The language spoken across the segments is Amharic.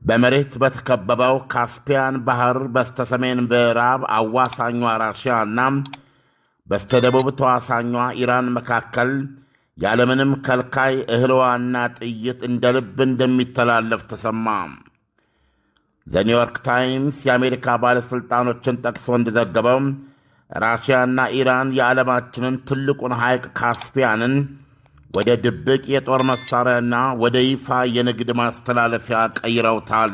በመሬት በተከበበው ካስፒያን ባህር በስተሰሜን ምዕራብ አዋሳኟ ራሽያና በስተደቡብ ተዋሳኟ ኢራን መካከል ያለምንም ከልካይ እህልዋና ጥይት እንደ ልብ እንደሚተላለፍ ተሰማ። ዘኒውዮርክ ታይምስ የአሜሪካ ባለሥልጣኖችን ጠቅሶ እንደዘገበው ራሽያና ኢራን የዓለማችንን ትልቁን ሐይቅ ካስፒያንን ወደ ድብቅ የጦር መሣሪያና ወደ ይፋ የንግድ ማስተላለፊያ ቀይረውታል።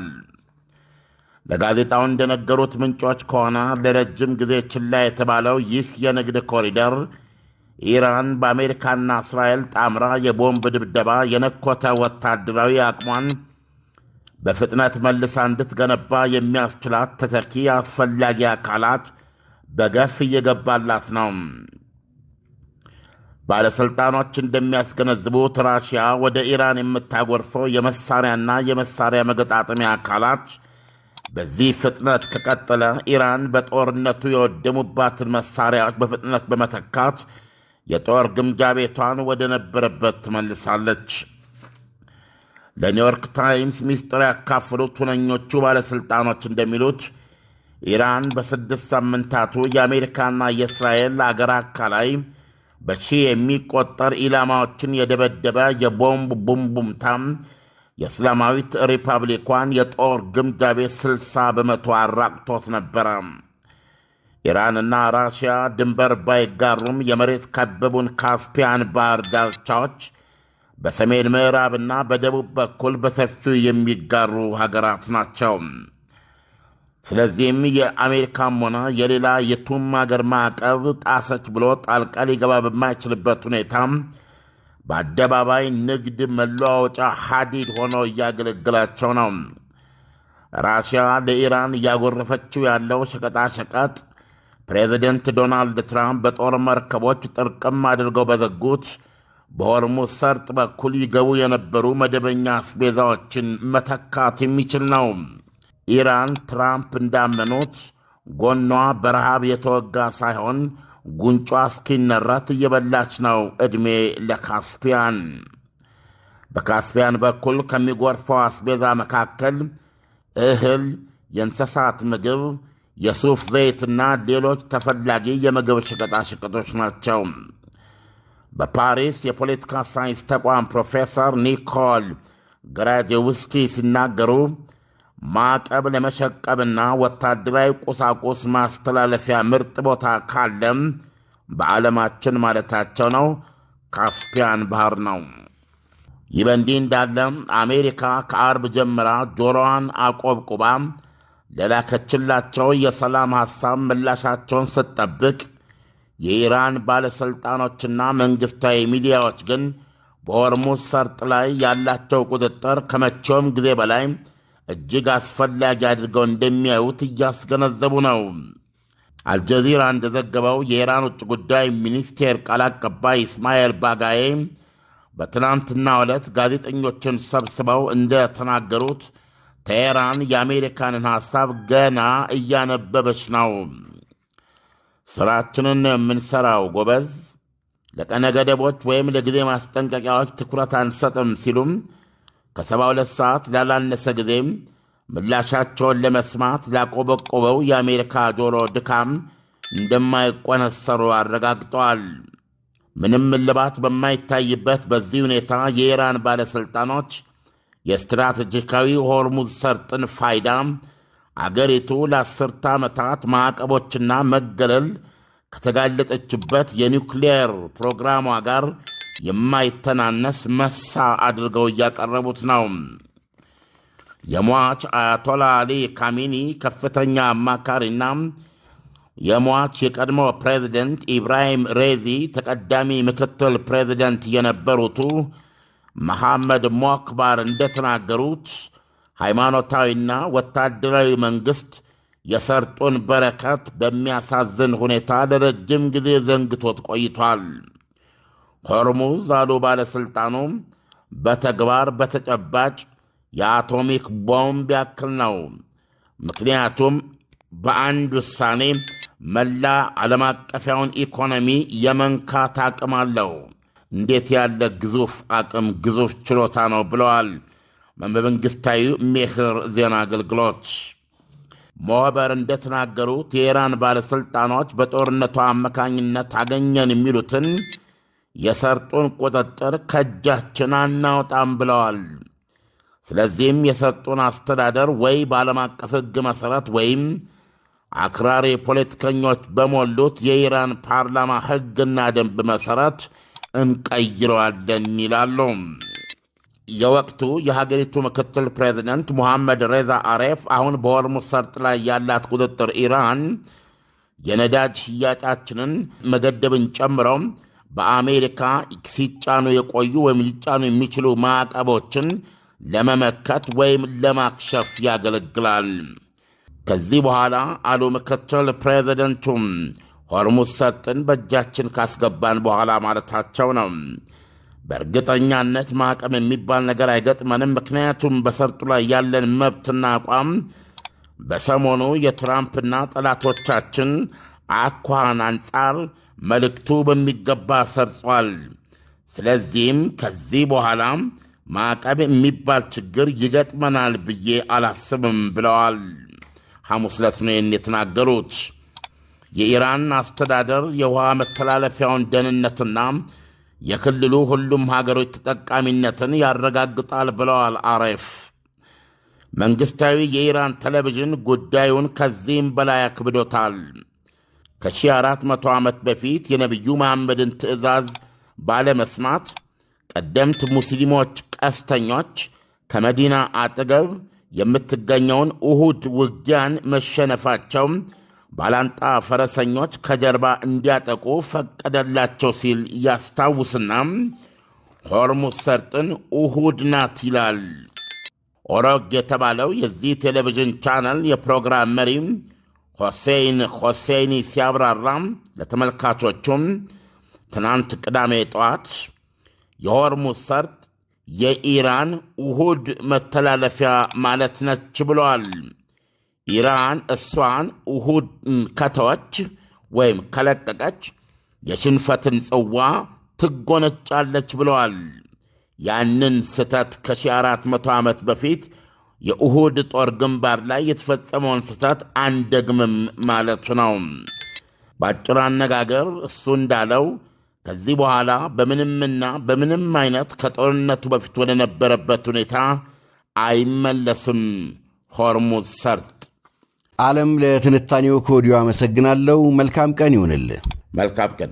ለጋዜጣው እንደነገሩት ምንጮች ከሆነ ለረጅም ጊዜ ችላ የተባለው ይህ የንግድ ኮሪደር ኢራን በአሜሪካና እስራኤል ጣምራ የቦምብ ድብደባ የነኮተ ወታደራዊ አቅሟን በፍጥነት መልሳ እንድትገነባ የሚያስችላት ተተኪ አስፈላጊ አካላት በገፍ እየገባላት ነው። ባለሥልጣኖች እንደሚያስገነዝቡት ራሽያ ወደ ኢራን የምታጎርፈው የመሣሪያና የመሣሪያ መገጣጠሚያ አካላት በዚህ ፍጥነት ከቀጠለ ኢራን በጦርነቱ የወደሙባትን መሣሪያዎች በፍጥነት በመተካት የጦር ግምጃ ቤቷን ወደ ነበረበት ትመልሳለች። ለኒውዮርክ ታይምስ ሚስጥር ያካፈሉት ሁነኞቹ ባለሥልጣኖች እንደሚሉት ኢራን በ6 ሳምንታቱ የአሜሪካና የእስራኤል አገር አካላይ በሺህ የሚቆጠር ኢላማዎችን የደበደበ የቦምብ ቡምቡምታም የእስላማዊት ሪፐብሊኳን የጦር ግምጃ ቤት 60 በመቶ አራቅቶት ነበረ። ኢራንና ራሽያ ድንበር ባይጋሩም የመሬት ከበቡን ካስፒያን ባህር ዳርቻዎች በሰሜን ምዕራብና በደቡብ በኩል በሰፊው የሚጋሩ ሀገራት ናቸው። ስለዚህም የአሜሪካም ሆነ የሌላ የቱም አገር ማዕቀብ ጣሰች ብሎ ጣልቃ ሊገባ በማይችልበት ሁኔታ በአደባባይ ንግድ መለዋወጫ ሐዲድ ሆኖ እያገለግላቸው ነው። ራሽያ ለኢራን እያጎረፈችው ያለው ሸቀጣሸቀጥ ፕሬዚደንት ዶናልድ ትራምፕ በጦር መርከቦች ጥርቅም አድርገው በዘጉት በሆርሙዝ ሰርጥ በኩል ይገቡ የነበሩ መደበኛ አስቤዛዎችን መተካት የሚችል ነው። ኢራን ትራምፕ እንዳመኑት ጎኗ በረሃብ የተወጋ ሳይሆን ጉንጯ እስኪነረት እየበላች ነው። ዕድሜ ለካስፒያን። በካስፒያን በኩል ከሚጎርፈው አስቤዛ መካከል እህል፣ የእንስሳት ምግብ፣ የሱፍ ዘይትና ሌሎች ተፈላጊ የምግብ ሸቀጣሸቀጦች ናቸው። በፓሪስ የፖለቲካ ሳይንስ ተቋም ፕሮፌሰር ኒኮል ግራጄውስኪ ሲናገሩ ማዕቀብ ለመሸቀብና ወታደራዊ ቁሳቁስ ማስተላለፊያ ምርጥ ቦታ ካለም በዓለማችን ማለታቸው ነው ካስፒያን ባህር ነው። ይህ በእንዲህ እንዳለ አሜሪካ ከአርብ ጀምራ ጆሮዋን አቆብቁባ ለላከችላቸው የሰላም ሐሳብ ምላሻቸውን ስትጠብቅ የኢራን ባለሥልጣኖችና መንግሥታዊ ሚዲያዎች ግን በሆርሙዝ ሰርጥ ላይ ያላቸው ቁጥጥር ከመቼውም ጊዜ በላይ እጅግ አስፈላጊ አድርገው እንደሚያዩት እያስገነዘቡ ነው። አልጀዚራ እንደዘገበው የኢራን ውጭ ጉዳይ ሚኒስቴር ቃል አቀባይ እስማኤል ባጋዬ በትናንትናው ዕለት ጋዜጠኞችን ሰብስበው እንደተናገሩት ቴሄራን የአሜሪካንን ሐሳብ ገና እያነበበች ነው። ሥራችንን የምንሠራው ጎበዝ፣ ለቀነ ገደቦች ወይም ለጊዜ ማስጠንቀቂያዎች ትኩረት አንሰጥም ሲሉም ከ72 ሰዓት ላላነሰ ጊዜም ምላሻቸውን ለመስማት ላቆበቆበው የአሜሪካ ጆሮ ድካም እንደማይቆነሰሩ አረጋግጠዋል። ምንም እልባት በማይታይበት በዚህ ሁኔታ የኢራን ባለሥልጣኖች የስትራቴጂካዊ ሆርሙዝ ሰርጥን ፋይዳ አገሪቱ ለ10 ዓመታት ማዕቀቦችና መገለል ከተጋለጠችበት የኒውክሌር ፕሮግራሟ ጋር የማይተናነስ መሳ አድርገው እያቀረቡት ነው። የሟች አያቶላ አሊ ካሚኒ ከፍተኛ አማካሪና የሟች የቀድሞ ፕሬዚደንት ኢብራሂም ሬዚ ተቀዳሚ ምክትል ፕሬዚደንት የነበሩቱ መሐመድ ሞክባር እንደተናገሩት ሃይማኖታዊና ወታደራዊ መንግሥት የሰርጡን በረከት በሚያሳዝን ሁኔታ ለረጅም ጊዜ ዘንግቶት ቆይቷል። ሆርሙዝ አሉ ባለሥልጣኑ፣ በተግባር በተጨባጭ የአቶሚክ ቦምብ ያክል ነው። ምክንያቱም በአንድ ውሳኔ መላ ዓለም አቀፊያውን ኢኮኖሚ የመንካት አቅም አለው። እንዴት ያለ ግዙፍ አቅም፣ ግዙፍ ችሎታ ነው ብለዋል በመንግሥታዊ ሜህር ዜና አገልግሎት ሞህበር እንደተናገሩት የኢራን ባለሥልጣኖች በጦርነቱ አማካኝነት አገኘን የሚሉትን የሰርጡን ቁጥጥር ከእጃችን አናውጣም ብለዋል። ስለዚህም የሰርጡን አስተዳደር ወይ በዓለም አቀፍ ሕግ መሠረት ወይም አክራሪ ፖለቲከኞች በሞሉት የኢራን ፓርላማ ሕግና ደንብ መሠረት እንቀይረዋለን ይላሉ። የወቅቱ የሀገሪቱ ምክትል ፕሬዚደንት ሙሐመድ ሬዛ አሬፍ አሁን በሆርሙዝ ሰርጥ ላይ ያላት ቁጥጥር ኢራን የነዳጅ ሽያጫችንን መገደብን ጨምሮ በአሜሪካ ሲጫኑ የቆዩ ወይም ሊጫኑ የሚችሉ ማዕቀቦችን ለመመከት ወይም ለማክሸፍ ያገለግላል። ከዚህ በኋላ አሉ ምክትል ፕሬዚደንቱም ሆርሙዝ ሰርጥን በእጃችን ካስገባን በኋላ ማለታቸው ነው። በእርግጠኛነት ማዕቀብ የሚባል ነገር አይገጥመንም፣ ምክንያቱም በሰርጡ ላይ ያለን መብትና አቋም በሰሞኑ የትራምፕና ጠላቶቻችን አኳኋን አንጻር መልእክቱ በሚገባ ሰርጿል። ስለዚህም ከዚህ በኋላ ማዕቀብ የሚባል ችግር ይገጥመናል ብዬ አላስብም ብለዋል። ሐሙስ ዕለት ነው የተናገሩት። የኢራን አስተዳደር የውሃ መተላለፊያውን ደህንነትና የክልሉ ሁሉም ሀገሮች ተጠቃሚነትን ያረጋግጣል ብለዋል አሬፍ። መንግሥታዊ የኢራን ቴሌቪዥን ጉዳዩን ከዚህም በላይ አክብዶታል። ከ1400 ዓመት በፊት የነቢዩ መሐመድን ትእዛዝ ባለመስማት ቀደምት ሙስሊሞች ቀስተኞች ከመዲና አጠገብ የምትገኘውን ኡሁድ ውጊያን መሸነፋቸው ባላንጣ ፈረሰኞች ከጀርባ እንዲያጠቁ ፈቀደላቸው ሲል ያስታውስና ሆርሙዝ ሰርጥን ኡሁድ ናት ይላል። ኦሮግ የተባለው የዚህ ቴሌቪዥን ቻነል የፕሮግራም መሪ ሁሴይን ሁሴይኒ ሲያብራራ ለተመልካቾቹም ትናንት ቅዳሜ ጠዋት የሆርሙዝ ሰርጥ የኢራን ኡሁድ መተላለፊያ ማለት ነች ብለዋል። ኢራን እሷን ኡሁድ ከተወች ወይም ከለቀቀች የሽንፈትን ጽዋ ትጎነጫለች ብለዋል። ያንን ስተት ከ1400 ዓመት በፊት የኡሁድ ጦር ግንባር ላይ የተፈጸመውን ስተት አንደግምም ማለቱ ነው። በአጭር አነጋገር እሱ እንዳለው ከዚህ በኋላ በምንምና በምንም አይነት ከጦርነቱ በፊት ወደ ነበረበት ሁኔታ አይመለስም ሆርሙዝ ሰርጥ። ዓለም ለትንታኔው ከወዲሁ አመሰግናለሁ። መልካም ቀን ይሁንልህ። መልካም ቀን።